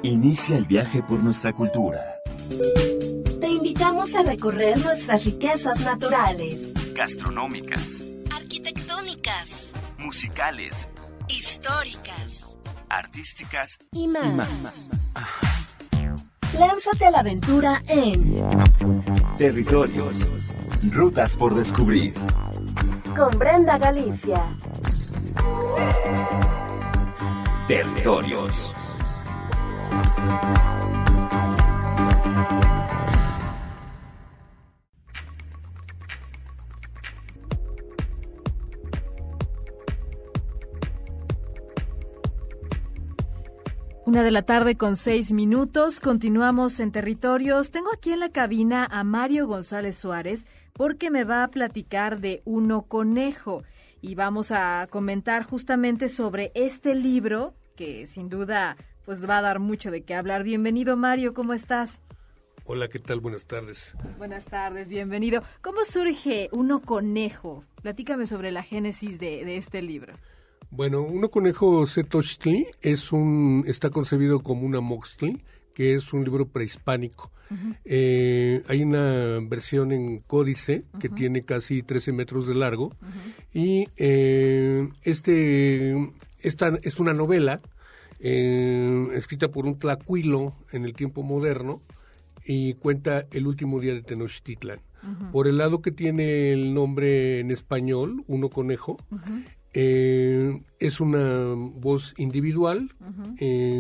Inicia el viaje por nuestra cultura. Te invitamos a recorrer nuestras riquezas naturales, Gastronómicas, arquitectónicas, musicales, históricas artísticas y más. Lánzate a la aventura en Territorios, rutas por descubrir. Con Brenda Galicia. Territorios. Una de la tarde con 6 minutos, continuamos en Territorios. Tengo aquí en la cabina a Mario González Suárez porque me va a platicar de Uno Conejo y vamos a comentar justamente sobre este libro que sin duda pues va a dar mucho de qué hablar. Bienvenido, Mario, ¿cómo estás? Hola, ¿qué tal? Buenas tardes. Buenas tardes, bienvenido. ¿Cómo surge Uno Conejo? Platícame sobre la génesis de este libro. Bueno, Uno Conejo Zetochtli está concebido como una moxtli, que es un libro prehispánico. Uh-huh. Hay una versión en códice que uh-huh. tiene casi 13 metros de largo. Uh-huh. Y esta es una novela escrita por un tlacuilo en el tiempo moderno y cuenta el último día de Tenochtitlan. Uh-huh. Por el lado que tiene el nombre en español, Uno Conejo, uh-huh. Es una voz individual uh-huh.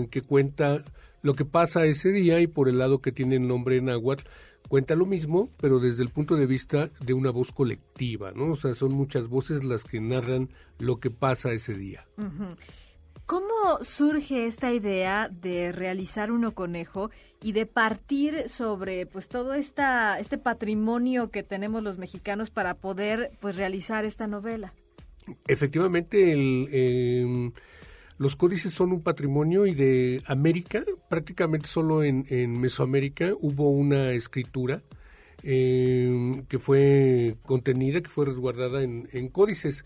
Que cuenta lo que pasa ese día, y por el lado que tiene el nombre en náhuatl cuenta lo mismo, pero desde el punto de vista de una voz colectiva, ¿no? O sea, son muchas voces las que narran lo que pasa ese día. Uh-huh. ¿Cómo surge esta idea de realizar Uno Conejo y de partir sobre pues todo este patrimonio que tenemos los mexicanos para poder pues realizar esta novela? Efectivamente, los códices son un patrimonio, y de América, prácticamente solo en Mesoamérica hubo una escritura que fue contenida, que fue resguardada en códices.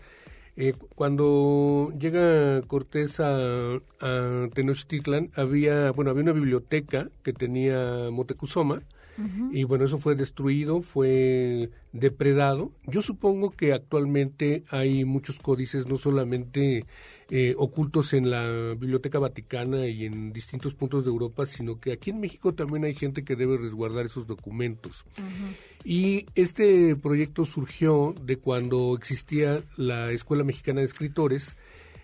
Cuando llega Cortés a Tenochtitlan, había una biblioteca que tenía Moctezuma. Uh-huh. Y bueno, eso fue destruido, fue depredado. Yo supongo que actualmente hay muchos códices, no solamente ocultos en la Biblioteca Vaticana y en distintos puntos de Europa, sino que aquí en México también hay gente que debe resguardar esos documentos. Uh-huh. Y este proyecto surgió de cuando existía la Escuela Mexicana de Escritores,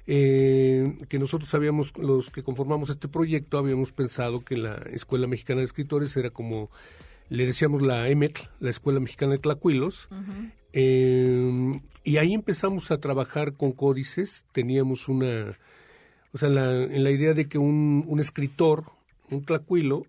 que nosotros los que conformamos este proyecto, habíamos pensado que la Escuela Mexicana de Escritores era como, le decíamos la EMETL, la Escuela Mexicana de Tlacuilos, uh-huh. Y ahí empezamos a trabajar con códices. Teníamos en la idea de que un escritor, un tlacuilo,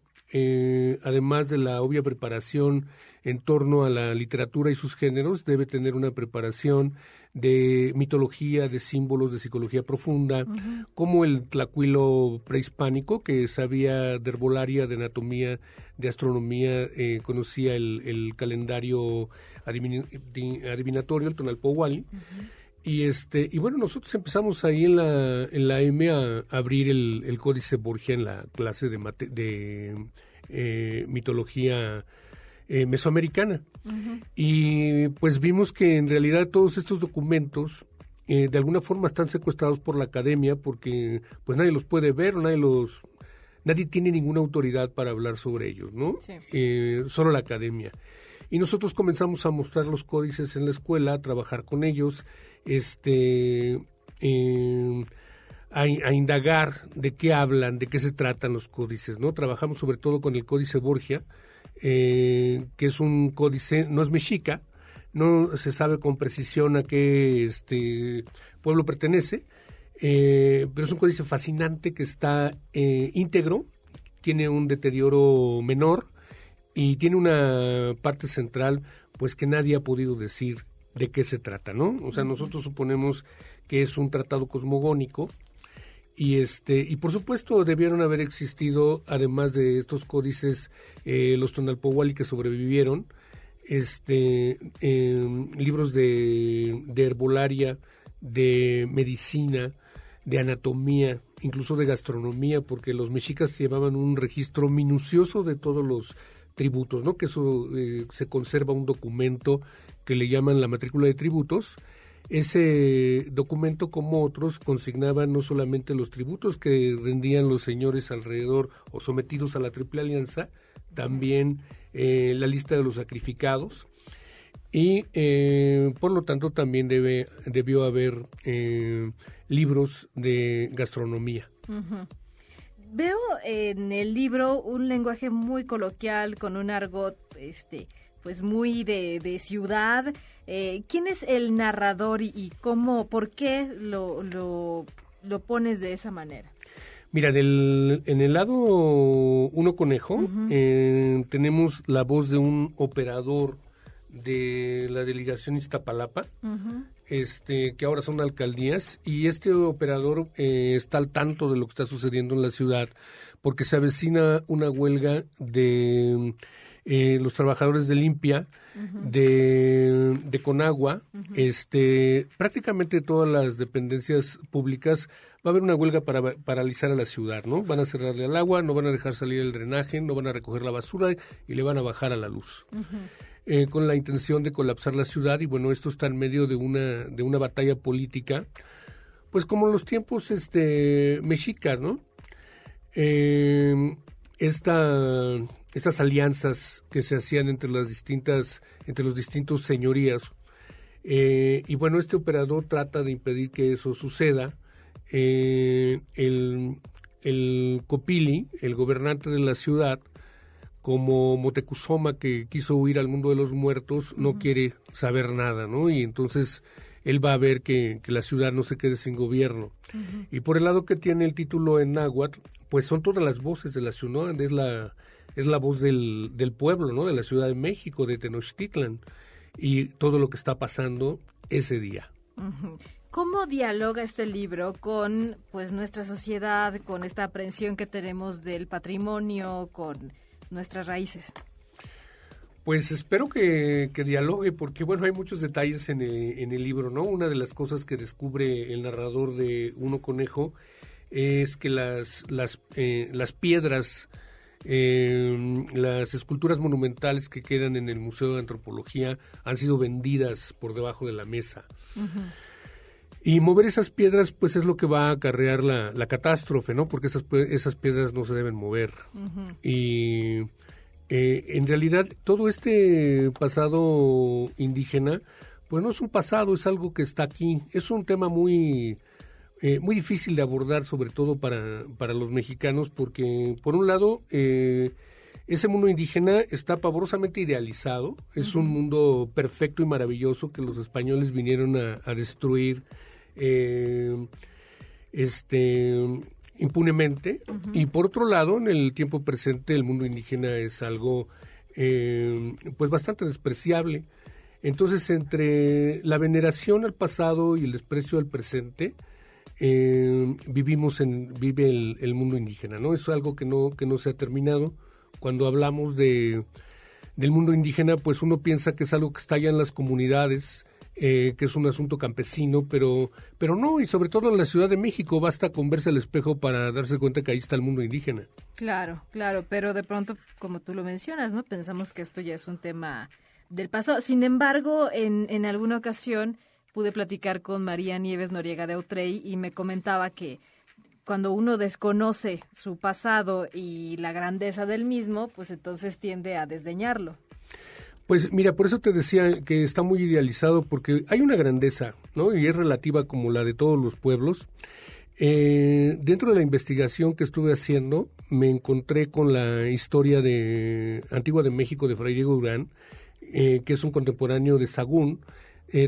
además de la obvia preparación en torno a la literatura y sus géneros, debe tener una preparación de mitología, de símbolos, de psicología profunda, uh-huh. como el tlacuilo prehispánico, que sabía de herbolaria, de anatomía, de astronomía, conocía el calendario adivinatorio, el Tonalpohualli. Uh-huh. Y bueno, nosotros empezamos ahí en la M a abrir el Códice Borgia en la clase de mitología mesoamericana. Uh-huh. Y pues vimos que en realidad todos estos documentos de alguna forma están secuestrados por la academia, porque pues nadie los puede ver, nadie tiene ninguna autoridad para hablar sobre ellos, ¿no? Sí. Solo la academia. Y nosotros comenzamos a mostrar los códices en la escuela, a trabajar con ellos, a indagar de qué hablan, de qué se tratan los códices, ¿no? Trabajamos sobre todo con el Códice Borgia, que es un códice, no es mexica, no se sabe con precisión a qué pueblo pertenece, pero es un códice fascinante que está íntegro, tiene un deterioro menor y tiene una parte central pues que nadie ha podido decir de qué se trata, ¿no? O sea, nosotros suponemos que es un tratado cosmogónico. Y por supuesto debieron haber existido, además de estos códices, los Tonalpohualli que sobrevivieron, libros de herbolaria, de medicina, de anatomía, incluso de gastronomía, porque los mexicas llevaban un registro minucioso de todos los tributos, ¿no? Que eso se conserva un documento que le llaman la matrícula de tributos. Ese documento, como otros, consignaba no solamente los tributos que rendían los señores alrededor o sometidos a la Triple Alianza, también la lista de los sacrificados, y por lo tanto también debió haber libros de gastronomía. Uh-huh. Veo en el libro un lenguaje muy coloquial, con un argot pues muy de ciudad. ¿Quién es el narrador y cómo, por qué lo pones de esa manera? Mira, en el lado Uno Conejo, uh-huh, tenemos la voz de un operador de la delegación Iztapalapa, uh-huh, que ahora son alcaldías, y este operador está al tanto de lo que está sucediendo en la ciudad, porque se avecina una huelga de los trabajadores de Limpia, uh-huh, de Conagua, uh-huh, prácticamente todas las dependencias públicas. Va a haber una huelga para paralizar a la ciudad, ¿no? Van a cerrarle al agua, no van a dejar salir el drenaje, no van a recoger la basura y le van a bajar a la luz. Uh-huh. Con la intención de colapsar la ciudad, y bueno, esto está en medio de una batalla política, pues como en los tiempos mexicas, ¿no? Estas alianzas que se hacían entre los distintos señorías, y bueno, este operador trata de impedir que eso suceda. El Copili, el gobernante de la ciudad, como Moctezuma, que quiso huir al mundo de los muertos, no, uh-huh, quiere saber nada, ¿no? Y entonces él va a ver que la ciudad no se quede sin gobierno. Uh-huh. Y por el lado que tiene el título en náhuatl, pues son todas las voces de la ciudad, es la voz del pueblo, ¿no? De la Ciudad de México, de Tenochtitlan, y todo lo que está pasando ese día. Uh-huh. ¿Cómo dialoga este libro con pues nuestra sociedad, con esta aprehensión que tenemos del patrimonio, con nuestras raíces? Pues espero que dialogue, porque bueno, hay muchos detalles en el libro, ¿no? Una de las cosas que descubre el narrador de Uno Conejo es que las piedras, las esculturas monumentales que quedan en el Museo de Antropología han sido vendidas por debajo de la mesa. Uh-huh. Y mover esas piedras, pues es lo que va a acarrear la catástrofe, ¿no? Porque esas piedras no se deben mover. Uh-huh. Y en realidad todo este pasado indígena, pues no es un pasado, es algo que está aquí. Es un tema muy difícil de abordar, sobre todo para los mexicanos, porque por un lado ese mundo indígena está pavorosamente idealizado. Es, uh-huh, un mundo perfecto y maravilloso que los españoles vinieron a destruir impunemente. Uh-huh. Y por otro lado, en el tiempo presente, el mundo indígena es algo pues bastante despreciable. Entonces, entre la veneración al pasado y el desprecio al presente, vive el mundo indígena, ¿no? Es algo que no se ha terminado. Cuando hablamos del mundo indígena, pues uno piensa que es algo que está allá en las comunidades, que es un asunto campesino, pero no, y sobre todo en la Ciudad de México basta con verse al espejo para darse cuenta que ahí está el mundo indígena. Claro, pero de pronto, como tú lo mencionas, ¿no? Pensamos que esto ya es un tema del pasado. Sin embargo, en alguna ocasión pude platicar con María Nieves Noriega de Outrey y me comentaba que cuando uno desconoce su pasado y la grandeza del mismo, pues entonces tiende a desdeñarlo. Pues mira, por eso te decía que está muy idealizado, porque hay una grandeza, ¿no? Y es relativa como la de todos los pueblos. Dentro de la investigación que estuve haciendo, me encontré con la historia antigua de México de Fray Diego Durán, que es un contemporáneo de Sahagún.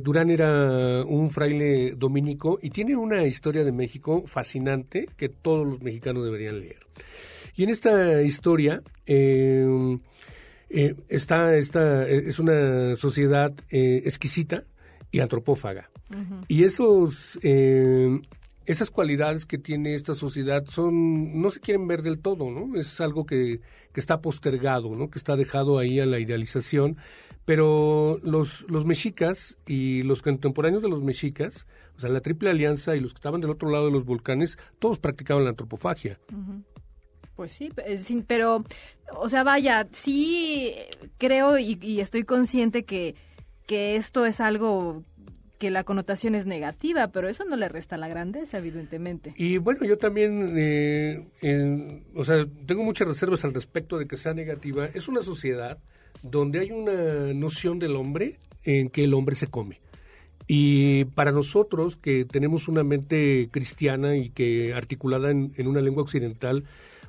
Durán era un fraile dominico y tiene una historia de México fascinante que todos los mexicanos deberían leer. Y en esta historia es una sociedad exquisita y antropófaga. Uh-huh. Y esas cualidades que tiene esta sociedad no se quieren ver del todo, ¿no? Es algo que está postergado, ¿no? Que está dejado ahí a la idealización, Pero los mexicas y los contemporáneos de los mexicas, o sea, la Triple Alianza y los que estaban del otro lado de los volcanes, todos practicaban la antropofagia. Pues sí, pero, o sea, vaya, sí creo y estoy consciente que esto es algo que la connotación es negativa, pero eso no le resta la grandeza, evidentemente. Y bueno, yo también, o sea, tengo muchas reservas al respecto de que sea negativa. Es una sociedad donde hay una noción del hombre en que el hombre se come. Y para nosotros, que tenemos una mente cristiana y que articulada en una lengua occidental,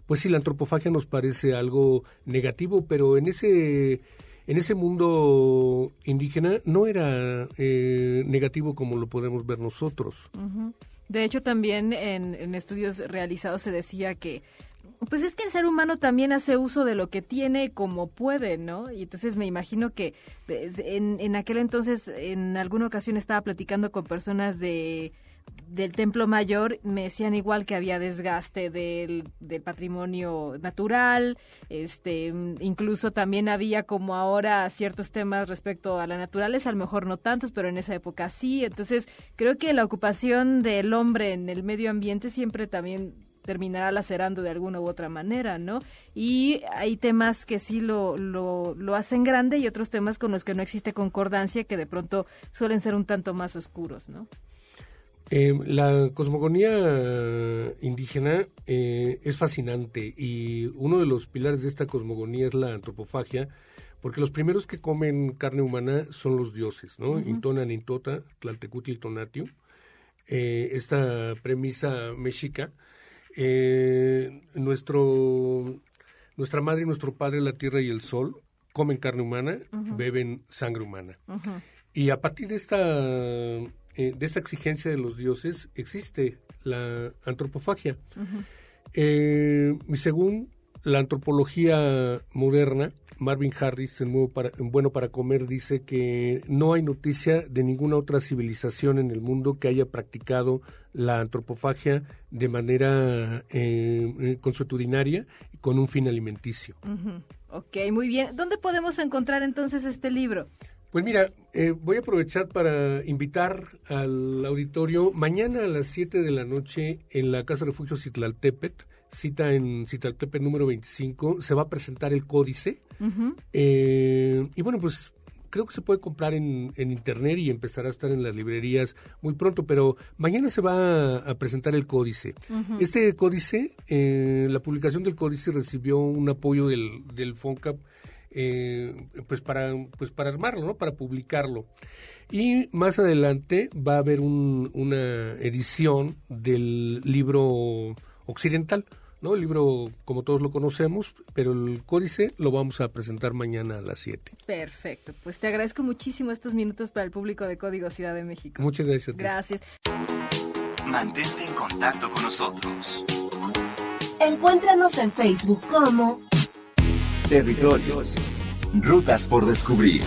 pues sí, la antropofagia nos parece algo negativo, pero en ese mundo indígena no era negativo como lo podemos ver nosotros. Uh-huh. De hecho, también en estudios realizados se decía que pues es que el ser humano también hace uso de lo que tiene como puede, ¿no? Y entonces me imagino que en aquel entonces, en alguna ocasión estaba platicando con personas del Templo Mayor, me decían igual que había desgaste del patrimonio natural, incluso también había como ahora ciertos temas respecto a la naturaleza, a lo mejor no tantos, pero en esa época sí. Entonces creo que la ocupación del hombre en el medio ambiente siempre también terminará lacerando de alguna u otra manera, ¿no? Y hay temas que sí lo hacen grande y otros temas con los que no existe concordancia, que de pronto suelen ser un tanto más oscuros, ¿no? La cosmogonía indígena es fascinante y uno de los pilares de esta cosmogonía es la antropofagia, porque los primeros que comen carne humana son los dioses, ¿no? Uh-huh. Intona Nintota, Tlaltecutli Tonatiuh. Esta premisa mexica, nuestra madre y nuestro padre, la tierra y el sol, comen carne humana, uh-huh, beben sangre humana. Uh-huh. Y a partir de esta exigencia de los dioses existe la antropofagia. Uh-huh. Según la antropología moderna, Marvin Harris, en Bueno para Comer, dice que no hay noticia de ninguna otra civilización en el mundo que haya practicado la antropofagia de manera consuetudinaria y con un fin alimenticio. Uh-huh. Ok, muy bien. ¿Dónde podemos encontrar entonces este libro? Pues mira, voy a aprovechar para invitar al auditorio mañana a las 7 de la noche en la Casa Refugio Citlaltépetl, cita en Citlaltépetl número 25, se va a presentar el códice. Uh-huh. Y bueno, pues creo que se puede comprar en internet y empezará a estar en las librerías muy pronto, pero mañana se va a presentar el códice. Uh-huh. Este códice, la publicación del códice recibió un apoyo del FONCAP, pues para armarlo, ¿no? Para publicarlo. Y más adelante va a haber una edición del libro occidental, ¿no? El libro como todos lo conocemos, pero el códice lo vamos a presentar mañana a las 7. Perfecto, pues te agradezco muchísimo estos minutos para el público de Código Ciudad de México. Muchas gracias a ti. Gracias. Mantente en contacto con nosotros. Encuéntranos en Facebook como Territorios, rutas por descubrir.